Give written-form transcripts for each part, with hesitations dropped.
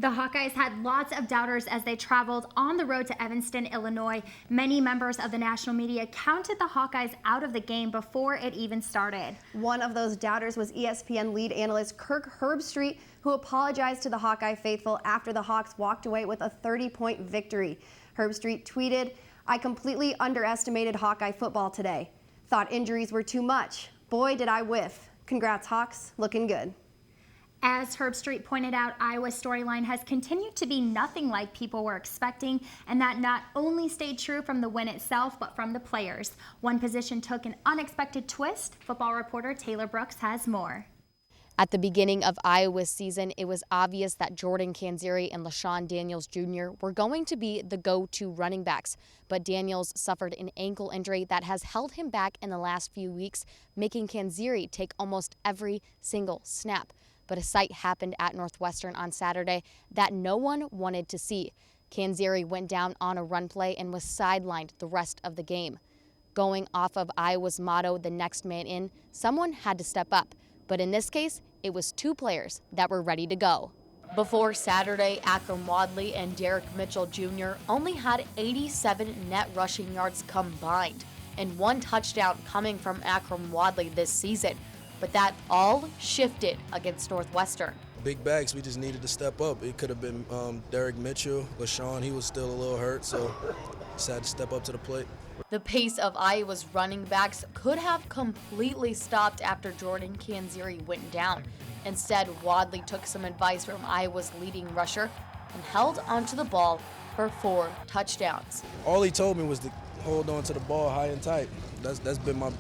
The Hawkeyes had lots of doubters as they traveled on the road to Evanston, Illinois. Many members of the national media counted the Hawkeyes out of the game before it even started. One of those doubters was ESPN lead analyst Kirk Herbstreit, who apologized to the Hawkeye faithful after the Hawks walked away with a 30-point victory. Herbstreit tweeted, "I completely underestimated Hawkeye football today. Thought injuries were too much. Boy, did I whiff. Congrats, Hawks. Looking good." As Herbstreit pointed out, Iowa's storyline has continued to be nothing like people were expecting, and that not only stayed true from the win itself, but from the players. One position took an unexpected twist. Football reporter Taylor Brooks has more. At the beginning of Iowa's season, it was obvious that Jordan Canzeri and LaShawn Daniels Jr. were going to be the go-to running backs, but Daniels suffered an ankle injury that has held him back in the last few weeks, making Canzeri take almost every single snap. But a sight happened at Northwestern on Saturday that no one wanted to see. Canzeri went down on a run play and was sidelined the rest of the game. Going off of Iowa's motto, the next man in, someone had to step up. But in this case, it was two players that were ready to go. Before Saturday, Akram Wadley and Derek Mitchell Jr. only had 87 net rushing yards combined, and one touchdown coming from Akram Wadley this season. But that all shifted against Northwestern. Big backs, we just needed to step up. It could have been Derek Mitchell, LaShawn, he was still a little hurt, so just had to step up to the plate. The pace of Iowa's running backs could have completely stopped after Jordan Canzeri went down. Instead, Wadley took some advice from Iowa's leading rusher and held onto the ball for 4 touchdowns. All he told me was to hold on to the ball high and tight. That's been my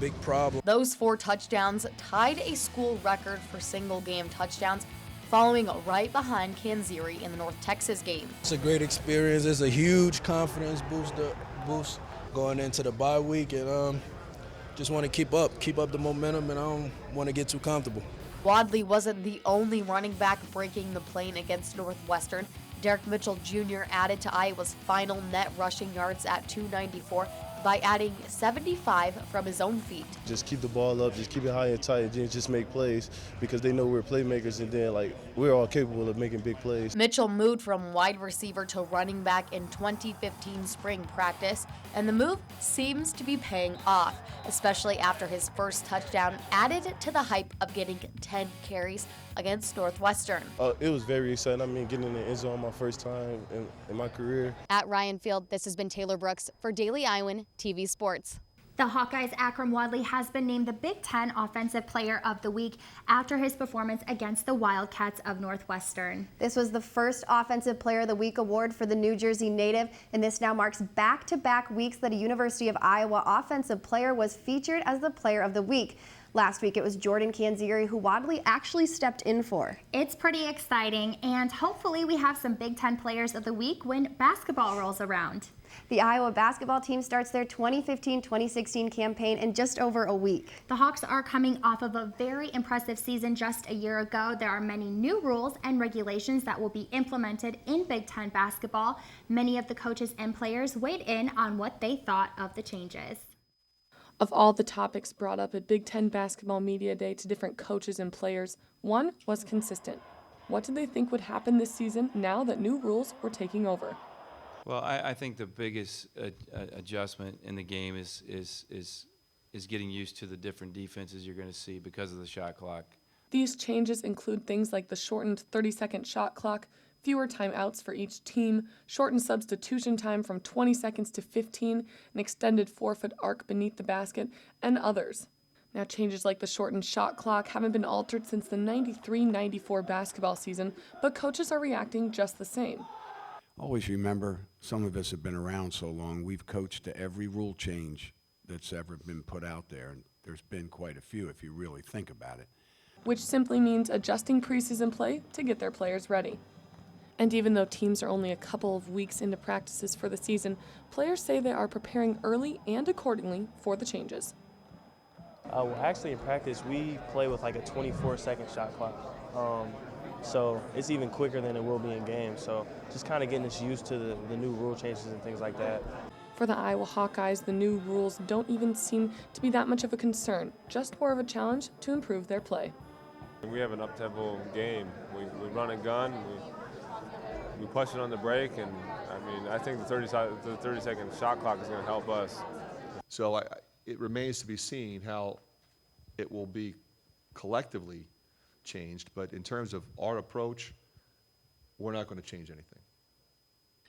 big problem. Those 4 touchdowns tied a school record for single-game touchdowns, following right behind Canzeri in the North Texas game. It's a great experience. It's a huge confidence boost going into the bye week, and just want to keep up the momentum, and I don't want to get too comfortable. Wadley wasn't the only running back breaking the plane against Northwestern. Derek Mitchell Jr. added to Iowa's final net rushing yards at 294 by adding 75 from his own feet. Just keep the ball up, just keep it high and tight, and then just make plays because they know we're playmakers, and then we're all capable of making big plays. Mitchell moved from wide receiver to running back in 2015 spring practice, and the move seems to be paying off, especially after his first touchdown added to the hype of getting 10 carries against Northwestern. It was very exciting. I mean, getting in the end zone my first time in my career. At Ryan Field, this has been Taylor Brooks for Daily Iowan TV Sports. The Hawkeyes' Akram Wadley has been named the Big Ten Offensive Player of the Week after his performance against the Wildcats of Northwestern. This was the first Offensive Player of the Week award for the New Jersey native, and this now marks back-to-back weeks that a University of Iowa offensive player was featured as the Player of the Week. Last week, it was Jordan Canzeri, who Wadley actually stepped in for. It's pretty exciting, and hopefully we have some Big Ten Players of the Week when basketball rolls around. The Iowa basketball team starts their 2015-2016 campaign in just over a week. The Hawks are coming off of a very impressive season just a year ago. There are many new rules and regulations that will be implemented in Big Ten basketball. Many of the coaches and players weighed in on what they thought of the changes. Of all the topics brought up at Big Ten Basketball Media Day to different coaches and players, one was consistent. What did they think would happen this season now that new rules were taking over? Well, I think the biggest adjustment in the game is getting used to the different defenses you're going to see because of the shot clock. These changes include things like the shortened 30-second shot clock, fewer timeouts for each team, shortened substitution time from 20 seconds to 15, an extended 4-foot arc beneath the basket, and others. Now, changes like the shortened shot clock haven't been altered since the 93-94 basketball season, but coaches are reacting just the same. Always remember, some of us have been around so long, we've coached to every rule change that's ever been put out there, and there's been quite a few if you really think about it. Which simply means adjusting preseason play to get their players ready. And even though teams are only a couple of weeks into practices for the season, players say they are preparing early and accordingly for the changes. Well, actually in practice, we play with like a 24-second shot clock. So it's even quicker than it will be in games. So just kind of getting us used to the new rule changes and things like that. For the Iowa Hawkeyes, the new rules don't even seem to be that much of a concern, just more of a challenge to improve their play. We have an up-tempo game. We run and gun. we push it on the break, and I think the 30-second shot clock is going to help us. So it remains to be seen how it will be collectively changed, but in terms of our approach, we're not going to change anything.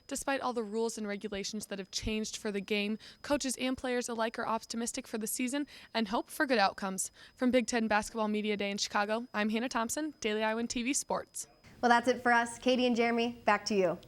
Despite all the rules and regulations that have changed for the game, coaches and players alike are optimistic for the season and hope for good outcomes. From Big Ten Basketball Media Day in Chicago, I'm Hannah Thompson, Daily Iowan TV Sports. Well, that's it for us. Katie and Jeremy, back to you.